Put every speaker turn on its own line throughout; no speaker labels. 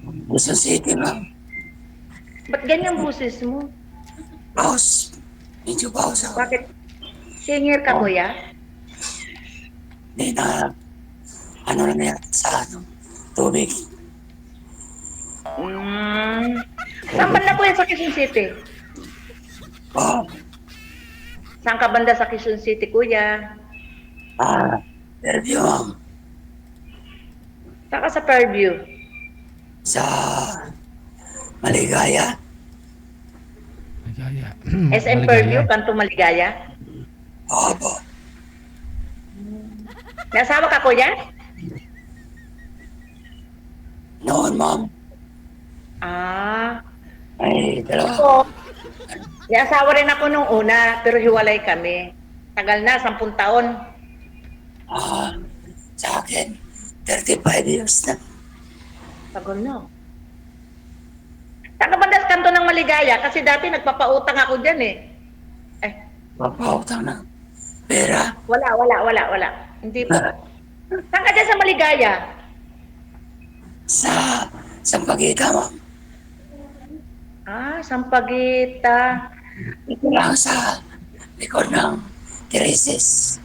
Quezon City, ma'am.
Ba't ganyan boses mo?
Boss, medyo boss ako.
Bakit? Singer ka,
Oh,
kuya?
hindi na, ano na yan, sa tubig.
Hmm. Saan
Tubig.
banda kuya sa Quezon City?
Oh,
Saan ka banda sa Quezon City, kuya?
interview, ma'am.
Saan ka sa Fairview?
Sa Maligaya.
Maligaya.
SM
Maligaya.
Fairview, Kanto Maligaya?
Opo.
May asawa ka, kuya?
Noon, ma'am,
Ah.
ay dalawa.
Ako, may asawa rin ako nung una, pero hiwalay kami. Tagal na, 10 taon.
Ah, sa akin, 35 years na.
Tagal na. Saan ka banda sa Kanto ng Maligaya? Kasi dati nagpapautang ako dyan eh. Eh,
Papautang ng pera.
wala. Hindi po. Saan ka dyan sa Maligaya?
Sa Sampaguita, ma'am.
Ah, Sampaguita.
Ito lang sa likod ng Tereses.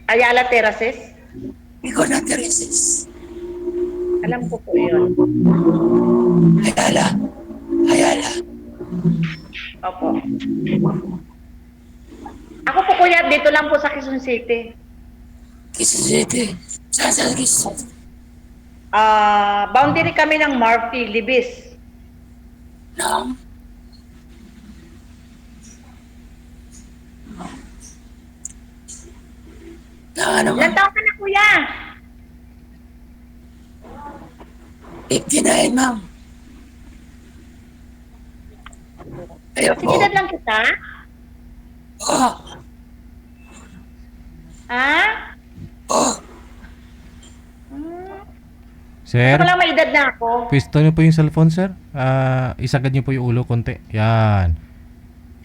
Ayala Terraces.
Likod ng Tereses.
Alam ko po yun.
Ayala. Ayala.
Opo. Ako po kuya, dito lang po sa Quezon City.
Quezon City. Saan sa Quezon?
Boundary kami ng Murphy, Libis.
Ng ano, ma'am?
Ilan taon ka na kuya?
59, ma'am. Ayaw po.
Sinidad lang kita?
Oh,
Ha?
oh.
Sir,
Wala may edad na ako.
pwesto niyo po yung cellphone, sir. Isagad niyo po yung ulo konti. Yan.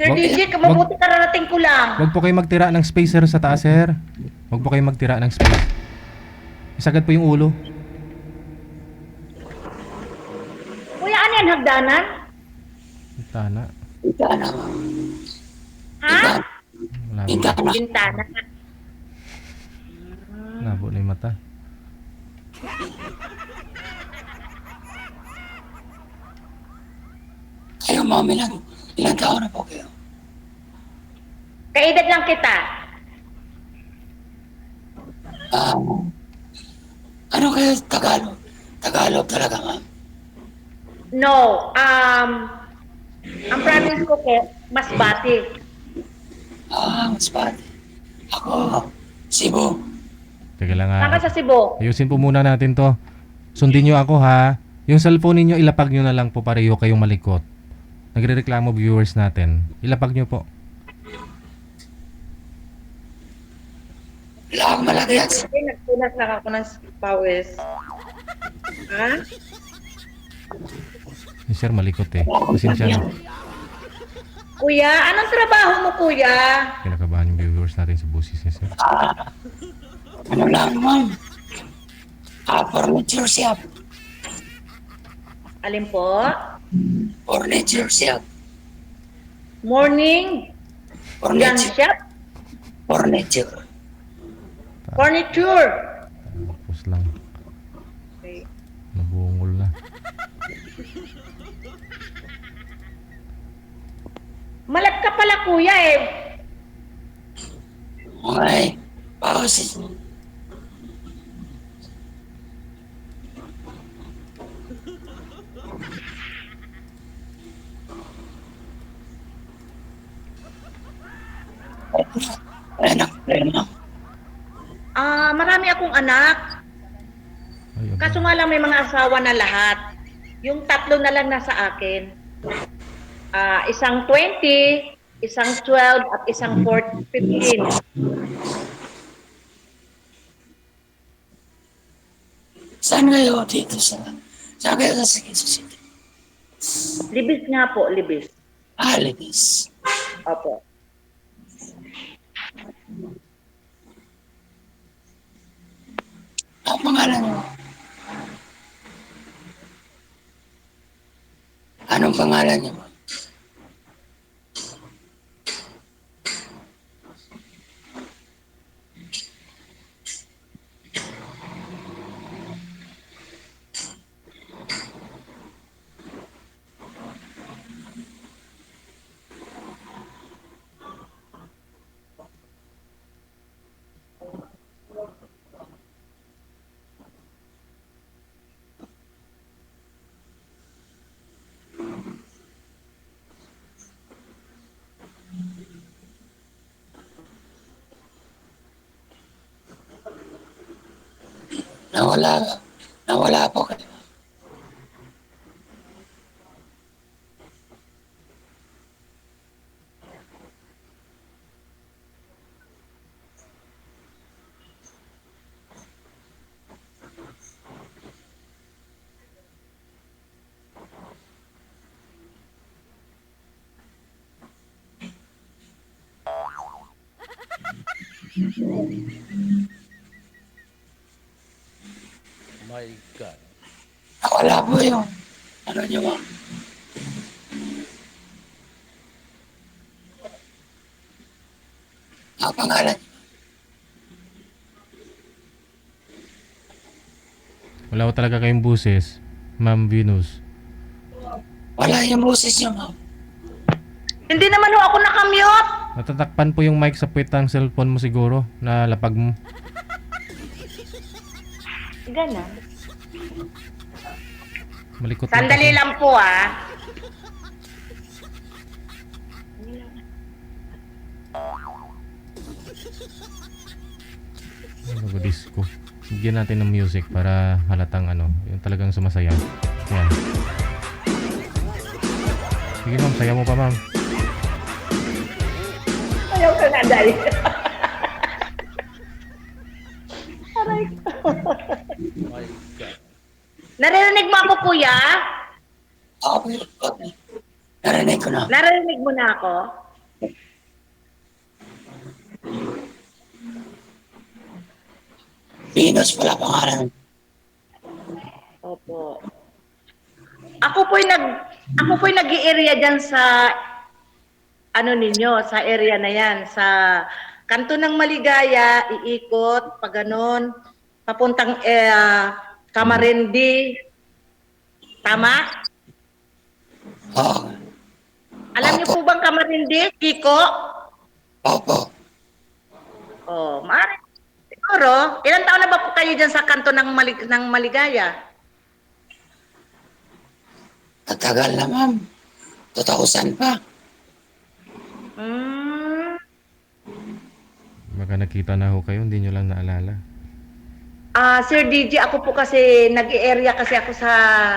Sir
Wag-
DJ, mabuti kararating ko lang.
Huwag po kayo magtira ng space, sir, sa taas, sir. Huwag po kayo magtira ng space. Isagad po yung ulo.
Kuya, ano yan, hagdanan?
Tana.
Ika na, ma'am.
Ha?
Malabo.
Ika na.
Bintana.
Malabo na yung mata.
Kayo, ma'am, ilang taon na po kayo?
Kaedad lang kita.
Ano kayo Tagalog? Tagalog talaga, ma'am.
No, ang province ko Masbate.
Mas pati. Ako, Cebu.
Teka lang
Saan ka
ha.
sa Cebu?
Ayusin po muna natin to. Sundin niyo ako ha. Yung cellphone niyo ilapag niyo na lang po pareho kayong malikot. Nagrereklamo viewers natin. Ilapag niyo po.
Wala akong malagyan.
Ay, nagpunas lang ako ng pawis. Ha?
Yung sir malikot eh. Pasensya na.
Kuya, anong trabaho mo, kuya?
Kinakabahan yung viewers natin sa busis ni sir.
Ano lang, ma'am? Furniture shop.
Alin po?
Furniture shop.
Morning, gun
Furniture.
shop,
Furniture.
furniture.
Tapos lang.
Okay.
Nabungol na.
Malat ka pala, kuya eh.
Okay. Pause. Anak.
Marami akong anak.
Ay, aba.
Kaso nga lang may mga asawa na lahat. Yung 3 na lang nasa akin. Isang 20, isang 12, at isang 15.
Saan kayo dito saan kayo sa Quezon City?
Libis nga po, libis.
Libis.
Opo.
Ang pangalan mo? Anong pangalan niyo? Nawala, nawala po kayo.
My God.
Nawala po yung, ano niyo ma'am? Ang pangalan niyo?
Wala ko talaga kayong buses, Ma'am Venus.
Wala yung boses niyo ma'am.
Hindi naman ho ako nakamute.
Natatakpan po yung mic sa puwet ng cellphone mo siguro, na lapag mo.
Ganon.
Malikot
Sandali
kasi.
lang po ah.
Ano disco. Bigyan natin ng music para halatang ano, yung talagang sumasaya. Yan. Sige ma'am, saya mo pa ma'am.
Ayaw ka nga dahil.
My God.
Naririnig mo ako, kuya?
Ako po yun. Narinig ko na.
Naririnig mo na ako?
Venus pala pangalan.
Opo. Ako po'y nag-i-area diyan sa ano ninyo, sa area na 'yan, sa Kanto ng Maligaya, iikot pag ganun, papuntang Camarindi. Tama?
Oo.
Alam niyo po bang Camarindi, Kiko?
Opo.
Oh, maaari. Siguro, ilang taon na ba po kayo diyan sa Kanto ng Maligaya?
Tatagal na ma'am. 2000 pa.
Baka nakita na ho kayo, hindi nyo lang naalala.
Sir DJ, ako po kasi nag-i-area kasi ako sa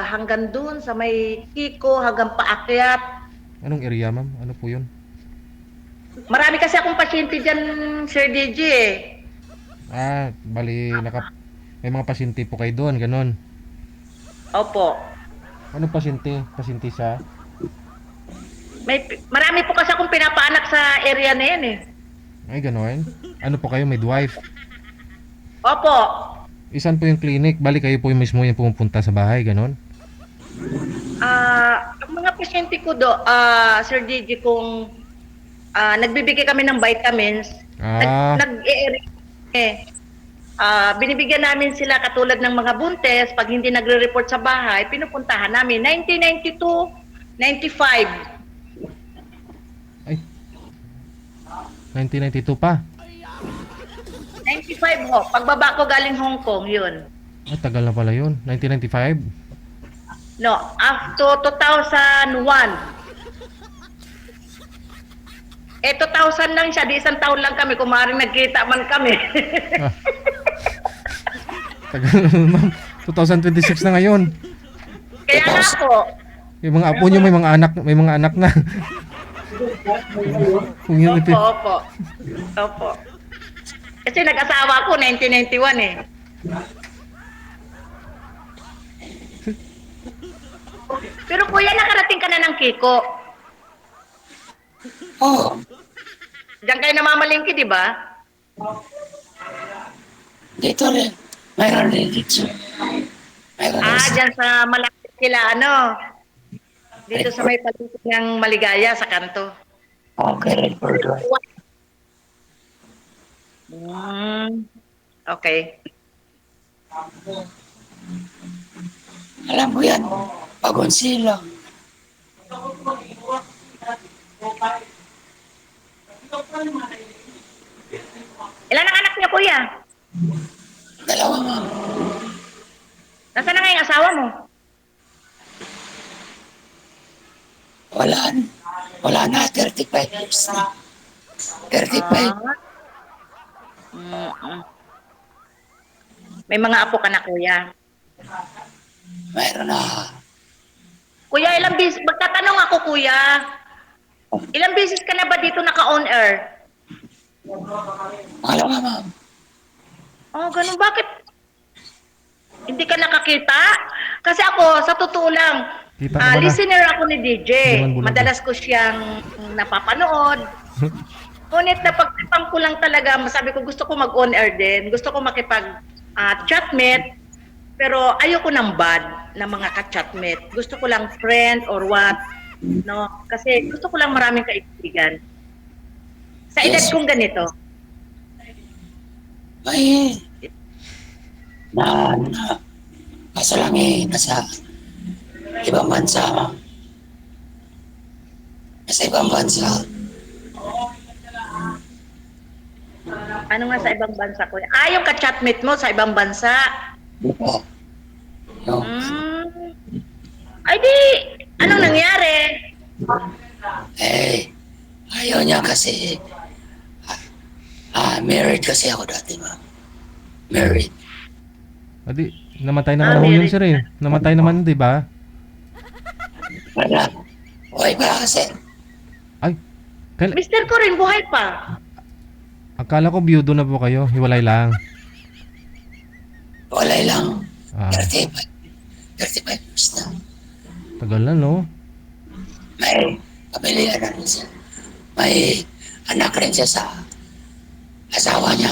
hanggang dun, sa may Kiko, hanggang paakyat.
Anong area ma'am? Ano po yun?
Marami kasi akong pasyente dyan, Sir DJ eh.
Bali, may mga pasyente po kayo doon, ganon.
Opo.
Anong pasyente? Pasyente sa?
Marami po kasi akong pinapaanak sa area na yan eh.
Ay, ganon. Ano po kayo, midwife?
Opo.
Isan po yung clinic? Bali kayo po yung mismo yung pumupunta sa bahay, ganon?
Ang mga pasyente ko Sir DJ, kung nagbibigay kami ng vitamins, nag-i-area eh. Binibigyan namin sila katulad ng mga buntes, pag hindi nagre-report sa bahay, pinupuntahan namin. 1992, 95.
Ay, 1992 pa.
95 ho. Pagbaba ko galing Hong Kong, yun.
Ay, tagal na pala yun. 1995?
No, after 2001. 2000 lang siya, di isang taon lang kami, kung maaaring nagkita man kami.
Tagal na ma'am. 2026 na ngayon.
Kaya nga po,
Yung mga apo nyo may mga anak na. Kung yun
opo. Kasi nag-asawa ko 1991 eh. Pero kuya, nakarating ka na ng Kiko.
Oo.
Diyan kayo namamalingki, di ba?
Dito rin. Mayroon rin dito. Mayroon rin sa...
Diyan sa malapit sila, ano? Dito sa may paligid ng Maligaya sa kanto.
Okay, red for door.
Okay.
Alam mo yan, Pagonsilo.
Ilan ang anak niyo, kuya?
Dalawa, ma'am.
Nasaan na nga yung asawa mo?
Wala na, 35 years na. 35.
May mga apo ka na, kuya.
Mayroon na.
Kuya, ilang beses, magtatanong ako, kuya. Ilang beses ka na ba dito naka-on air?
Dalawa, ma'am.
Oh, ganun. Bakit? Hindi ka nakakita? Kasi ako, sa totoo lang,
Kita ko na.
listener ako ni DJ.
Hindi man bulag.
Madalas ko siyang napapanood. Ngunit napagtipang ko lang talaga, masabi ko gusto ko mag-on air din. Gusto ko makipag chatmate. Pero ayoko ng bad na mga ka-chatmate. Gusto ko lang friend or what. No? Kasi gusto ko lang maraming kaibigan. Sa edad
Yes.
kong ganito.
May kaso lang nasa ibang bansa, ma'am. Nasa ibang bansa.
Ano nga sa ibang bansa ko? Yung ka-chatmate mo sa ibang bansa.
Opo. Yung,
Ay di, anong nangyari?
ayaw niya kasi, married kasi ako dati, ma'am. Married.
Adi, namatay naman ho yun, sir eh. Namatay naman, di ba?
Wala. Okay pa kasi.
Ay,
Mister ko rin, buhay pa.
akala ko biyudo na po kayo. Hiwalay lang.
Walay lang.
Ah,
35 years na.
tagal na, no?
May pamilya na rin siya. May anak rin siya sa asawa niya.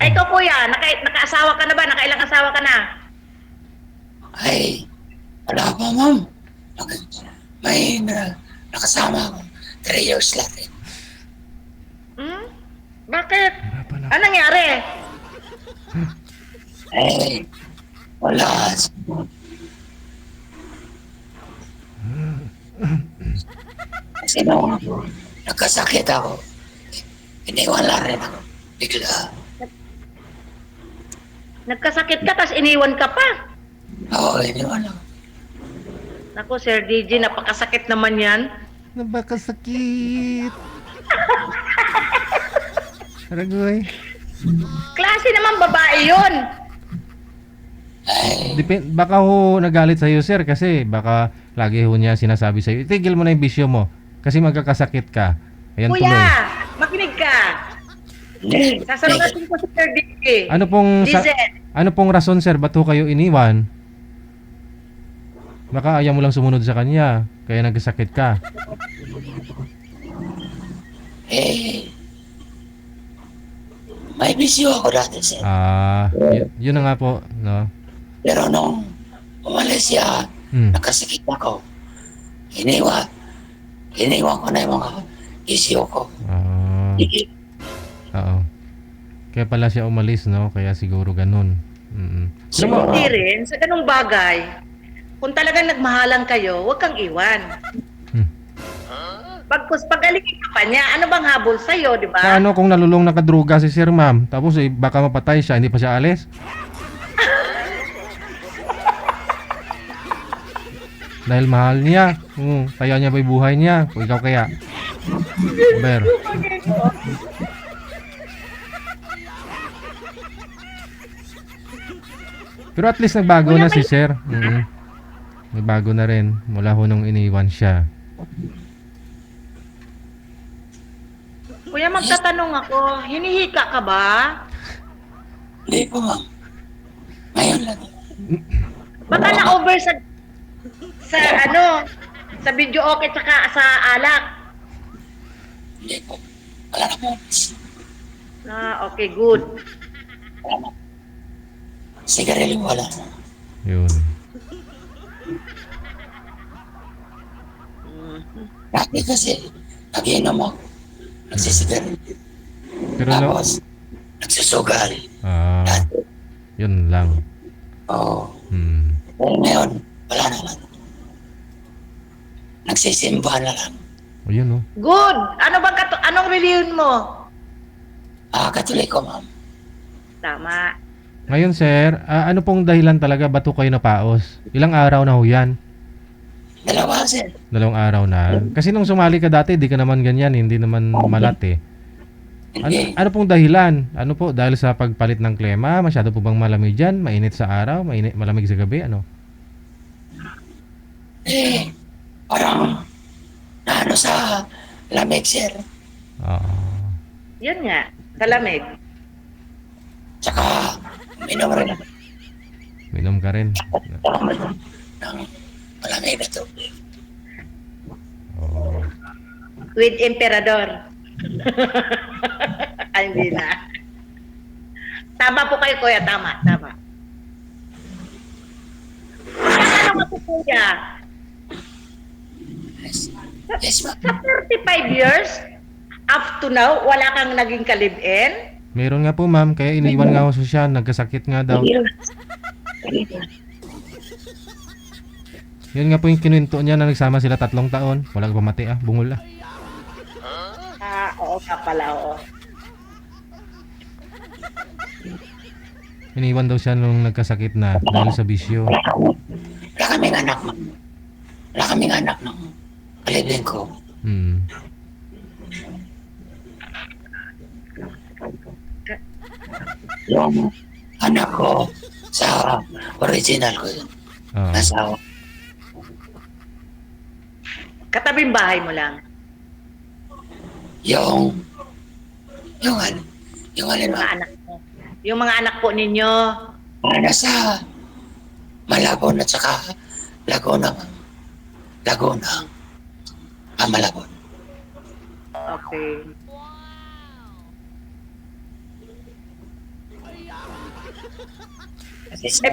Ay, ikaw kuya, nakaasawa ka na ba? Nakailang asawa ka na?
Ay, wala pa, ma'am. May nakasama ako. 3 years lang rin.
Bakit?
Wala pala.
Anong nangyari?
Wala. Kasi nung nagkasakit ako, iniwan lang rin ako. Bigla.
Nagkasakit ka, tas iniwan ka pa.
Oo, iniwan ako.
Naku, Sir DJ, napakasakit naman yan.
Nabakasakit. Aragoy.
Klase naman babae yun.
Baka ho nagalit sa'yo, sir, kasi baka lagi ho niya sinasabi sa'yo, itigil mo na yung bisyo mo kasi magkakasakit ka. Ayan
Kuya,
tuloy.
makinig ka.
Hindi.
Sasalutin ko si Sir DJ.
Ano pong ano pong rason, sir, ba't ho kayo iniwan? Baka ayaw mo lang sumunod sa kanya, kaya nagkasakit ka.
May bisyo ako dati, sir.
Yun na nga po, no?
Pero nung umalis siya, nakasakit ako. Iniwan ko na yung mga bisyo ko.
Oo. Kaya pala siya umalis, no? Kaya siguro ganun.
Siguro.
Hindi rin, sa ganung bagay, kung talagang nagmahalan kayo, huwag kang iwan. Pag-alingin ka pa niya, ano bang habol sa'yo, di ba?
Paano kung nalulong nakadruga si sir, ma'am? Tapos baka mapatay siya, hindi pa siya alis? Dahil mahal niya. Kaya niya ba yung buhay niya? Kung ikaw kaya. Ber. Pero at least nagbago na si sir. Nagbago na rin. Mula ho nung iniwan siya.
Kuya, magtatanong ako, hinihika ka ba?
Hindi po, ma'am. Ngayon lang.
Baka na-over sa sa video okay tsaka sa alak.
Hindi po. Wala na po.
Okay, good.
Wala na. Sigarilyo wala na.
Yun.
Dati kasi, nagiinom ako. Nagsisigarilyo.
Pero no,
Tapos, nagsusugal.
ah,
Dati.
yun lang.
Oo.
Hmm.
Pero ngayon, wala naman. Nagsisimba na lang.
O yun, oh.
Good. Anong religion mo?
Katoliko, ma'am.
Tama.
Ngayon, sir, ano pong dahilan talaga ba't ho kayo napaos? Ilang araw na ho yan?
Dalawa, sir.
2 araw na. Kasi nung sumali ka dati, di ka naman ganyan, hindi naman malat eh.
Hindi.
Ano pong dahilan? Ano po? Dahil sa pagpalit ng klima? Masyado po bang malamig dyan? Mainit sa araw? Malamig sa gabi? Ano?
Parang, naano sa lamig, sir.
Yun nga. Sa lamig.
Tsaka, minom rin ako
Minom ka rin.
ng malamig na tubig.
Oo.
With Emperador. Ay, hindi na. Tama po kayo, kuya. Tama. Ano ka po, kuya?
Yes, ma'am.
Sa 35 years, up to now, wala kang naging kalib-in?
Meron nga po, ma'am. Kaya iniwan nga ako siya. Nagkasakit nga daw. Yun nga po yung kinuwento niya na nagsama sila 3 taon. Wala pa mati bungol ah.
Oo ka pala, oo.
Iniwan daw siya nung nagkasakit na dahil sa bisyo.
Wala kaming anak, ma'am. Wala kaming anak ng kalibin ko.
Hmm.
Yung anak ko sa original ko yun.
Oo.
Asawa.
Katabing bahay mo lang.
Yung
Yung mga anak mo. Yung mga anak po ninyo.
nasa Malabon at saka Laguna. Laguna. Malabon.
Okay.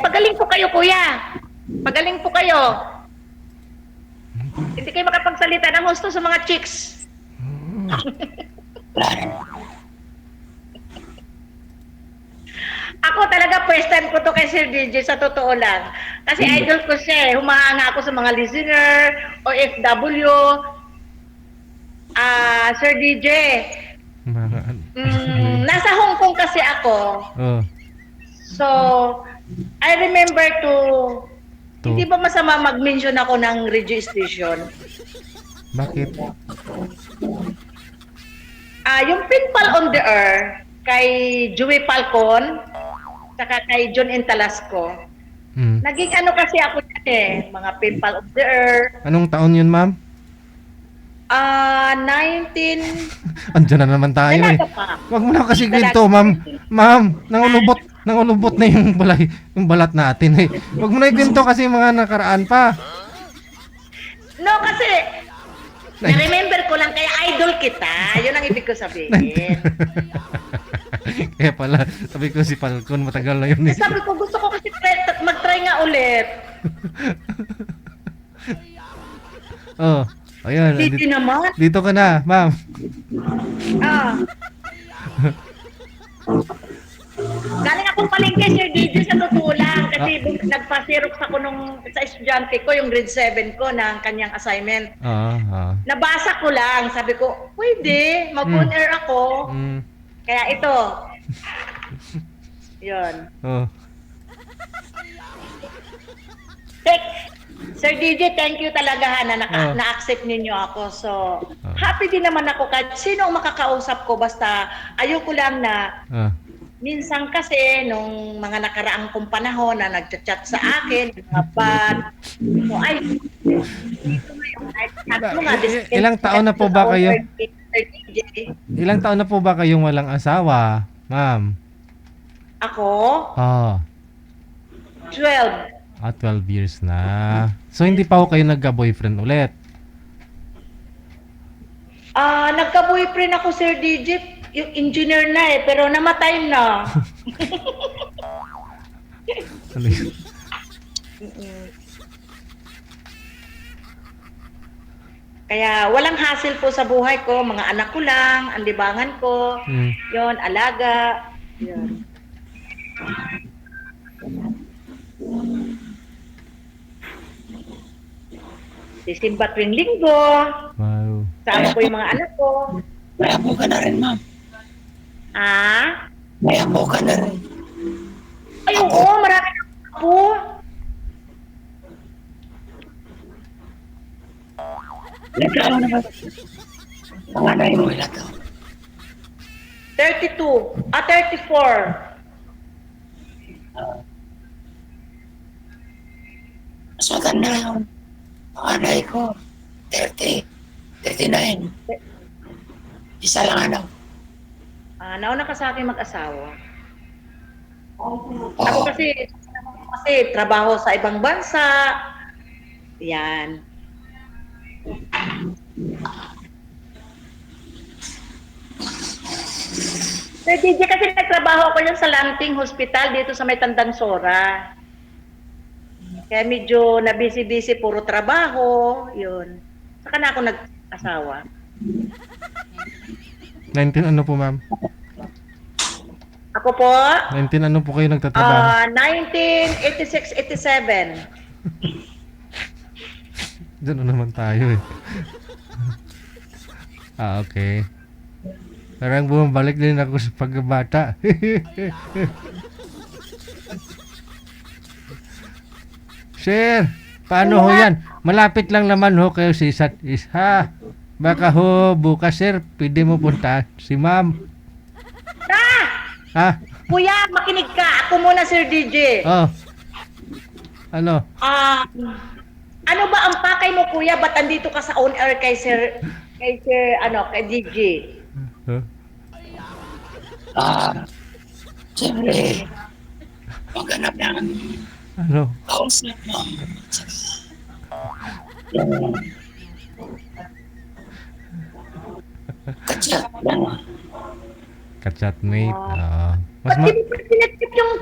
Pagaling po kayo, kuya. Pagaling po kayo. Hindi kayo makapagsalita ng gusto sa mga chicks.
Wala rin.
Ako talaga first time ko to kay Sir DJ, sa totoo lang. Kasi idol ko siya eh. Humahanga ako sa mga listener, OFW. Sir DJ, nasa Hong Kong kasi ako.
Oh.
So, I remember to hindi ba masama mag-mention ako ng radio station?
Bakit?
Yung Pinpal on the Air, kay Joey Falcon, saka kay John Intalasco.
Hmm.
Naging ano kasi ako dyan eh, mga Pinpal on the Air.
Anong taon yun, ma'am?
19...
Andyan na naman tayo eh.
Dalaga pa.
Wag mo na kasi kwento, ma'am. Ma'am, nangulubot na yung balat natin eh. Wag mo na ikwento kasi mga nakaraan pa.
No, kasi na-remember ko lang, kaya idol kita. Yun ang ibig ko sabihin.
Kaya pala, sabi ko si Falcon, matagal na yun eh.
Sabi ko, gusto ko kasi mag-try nga ulit.
Oh, ayun.
Hindi naman.
Dito ka na, ma'am.
Galing akong palengke, Sir DJ, sa totoo lang. Kasi nagpa-xerox ako sa estudyante ko, yung grade 7 ko, ng kanyang assignment. Nabasa ko lang. Sabi ko, pwede, mag-on air ako. Kaya ito. Yun. Sir DJ, thank you talaga na na-accept ninyo ako. So, happy din naman ako kahit sino ang makakausap ko. Basta ayoko lang na minsan kasi nung mga nakaraang kong panahon na nagchat-chat sa akin, mga bad. So,
ilang taon na po ba kayo? Ilang taon na po ba kayong walang asawa, ma'am?
Ako? 12.
12 years na. So, hindi pa ho kayo nagka-boyfriend ulit?
Nagka-boyfriend ako, Sir DJ. Yung engineer na eh, pero namatay na.
Ano yun?
Kaya walang hassle po sa buhay ko. Mga anak ko lang, ang libangan ko.
Mm.
Yon, alaga. Yun. Sisimba tuwing linggo.
Wow.
Sama ko yung mga anak ko.
May apo ka na rin, ma'am.
Ah?
May apo ka na rin.
Ay, oo, marami na po.
Nagkano na ba? Panganay mo ilan to?
32. 34.
Mas maganda yung panganay ko. 30. 39. Isa lang ano.
Nauna ka sa akin mag-asawa. Ako
Oo.
kasi trabaho sa ibang bansa. Yan. Sir DJ, kasi nagtrabaho ako yan sa Lanting Hospital dito sa may Tandang Sora. Kaya medyo na busy-busy, puro trabaho, yun. Saka na ako nag-asawa.
19 ano po, ma'am?
Ako po,
19 ano po kayo nagtatrabaho?
1986-87.
Diyan na naman tayo eh. Okay. Parang bumabalik din ako sa pagkabata. Sir, paano ho yan? Malapit lang naman ho kayo si isa't isa. Baka ho, bukas sir, pwede mo punta si ma'am. Ha?
Kuya, makinig ka. Ako muna, Sir DJ.
Oh. Ano?
Ano ba ang pakay mo, kuya? Ba't andito ka sa on air kay kay DJ?
Huh?
Siyempre, maghanap ng
Ano?
kausap mo. Yung kachat lang.
Kachatmate. Mas
Ba't tinitip yung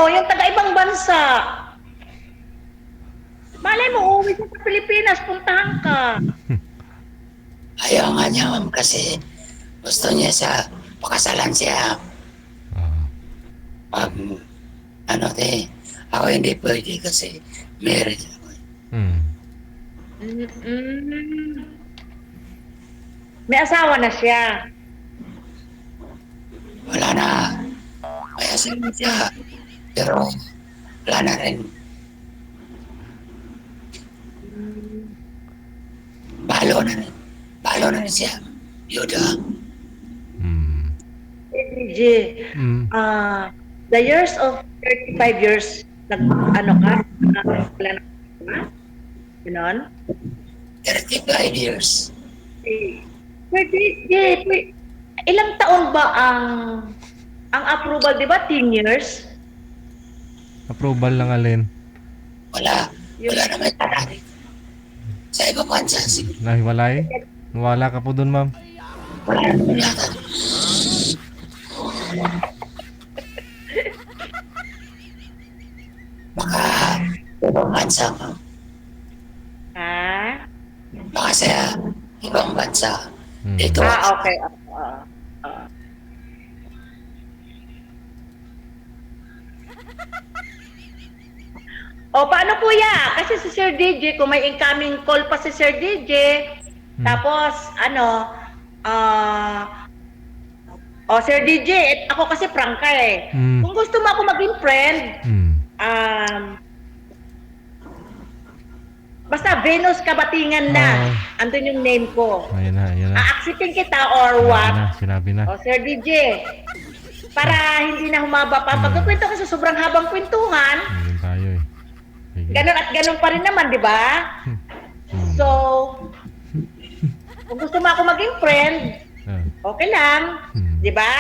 yung taga-ibang bansa? Malay mo, uwi ka sa Pilipinas, puntahan ka.
Ayaw nga niya, ma'am, kasi gusto niya sa pakasalan siya. Pag, ako hindi pwede kasi married ako.
May asawa na siya.
Wala na. Kaya sabi siya. Pero, wala na rin. Balo na rin siya. Yuda.
DJ, the years of 35 years, wala na, ganon?
35 years.
Sir DJ, ilang taon ba ang approval, di ba? 10 years?
approval lang alin.
Wala na may tanari. Sa ibang bansa, siguro.
Nahiwalay? Wala ka po dun, ma'am.
Wala na naman yata. Baka ibang bansa, ma'am.
Ha?
Baka sa ibang bansa. Dito.
Okay. Paano kuya? Kasi si Sir DJ, kung may incoming call pa si Sir DJ, tapos Sir DJ, ako kasi prangka eh. Kung gusto mo ako maging friend, basta Venus Kabatingan na. Andun yung name ko.
Ayan na.
Aaksitin kita or what?
Sinabi na.
Sir DJ, para hindi na humaba pa. Pagkakwento kasi sobrang habang kwentuhan,
Ayun tayo eh. Sige.
ganun at ganun pa rin naman, di ba? So, kung gusto mo ako maging friend, okay lang. Di ba?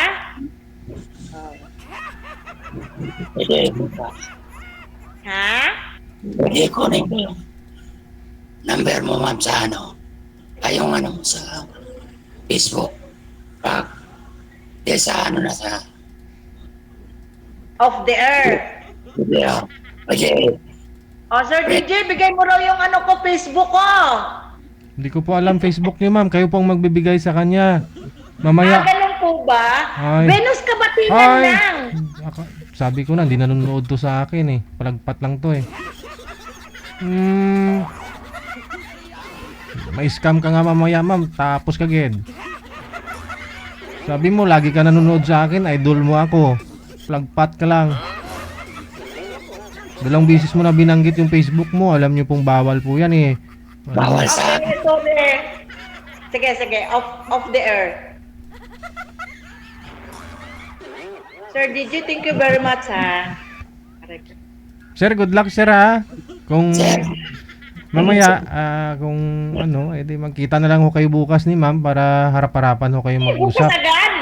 Pwede
Ha?
kunin ko yung number mo, ma'am, sa yung sa Facebook. Pag, sa na sa
Off the air.
video. Pwede.
Sir DJ, bigay mo raw yung ko, Facebook ko.
Hindi ko po alam Facebook niyo, ma'am. Kayo pong magbibigay sa kanya. Mamaya.
Ganun po ba?
Ay.
Venus Kabatilan
Ay!
lang.
Sabi ko na, hindi nanonood to sa akin eh. Palagpat lang to eh. May scam ka nga mamaya, ma'am. Tapos ka, Ged. Sabi mo, lagi ka nanonood sa akin. Idol mo ako. Palagpat ka lang. Dalawang bisis mo na binanggit yung Facebook mo. Alam nyo pong bawal po yan eh.
Bawal sa
Okay, sorry. Sige. Off the air. Sir DJ, thank you very much, ha.
Sir, good luck, sir, ha? Kung
Sir.
mamaya, kung ano, edi magkita na lang ho kayo bukas ni ma'am para harap-harapan ho kayo mag-usap.
Bukasagan!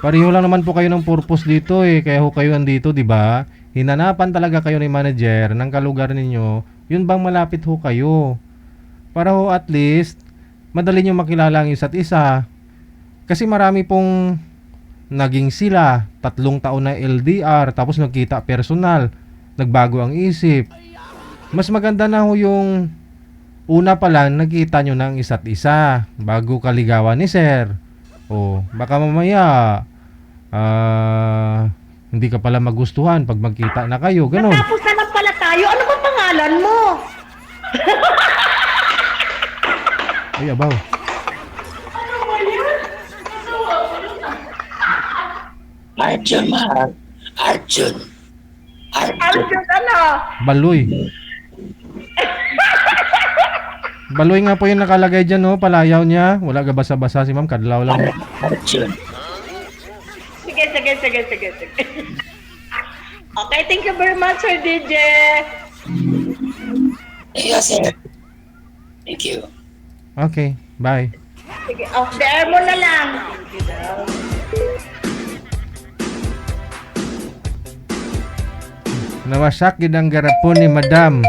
Pareho lang naman po kayo ng purpose dito eh. Kaya ho kayo andito, di ba? Hinanapan talaga kayo ni manager ng kalugar ninyo. Yun bang malapit ho kayo? Para ho at least, madali nyo makilala ang isa't isa. Kasi marami pong naging sila. 3 taon na LDR, tapos nagkita personal. Nagbago ang isip. Mas maganda na ho yung una pa lang nakita nyo ng isa't isa bago kaligawan ni sir. O baka mamaya hindi ka pala magustuhan pag magkita na kayo, ganun.
Tapos na lang pala tayo. Ano ba pangalan mo?
Ay, abaw.
Arjun, mahal. Arjun.
Arjun, ano?
Baloy. Baloy nga po yung nakalagay dyan, no? Palayaw niya. Wala ka basa-basa si ma'am. Kadlaw lang.
Arjun.
Sige. Okay, thank you very much, Sir DJ.
Yes, sir. Thank you.
Okay, bye.
Sige, off the air mo na lang.
Nawasak yun ang garapon ni madam.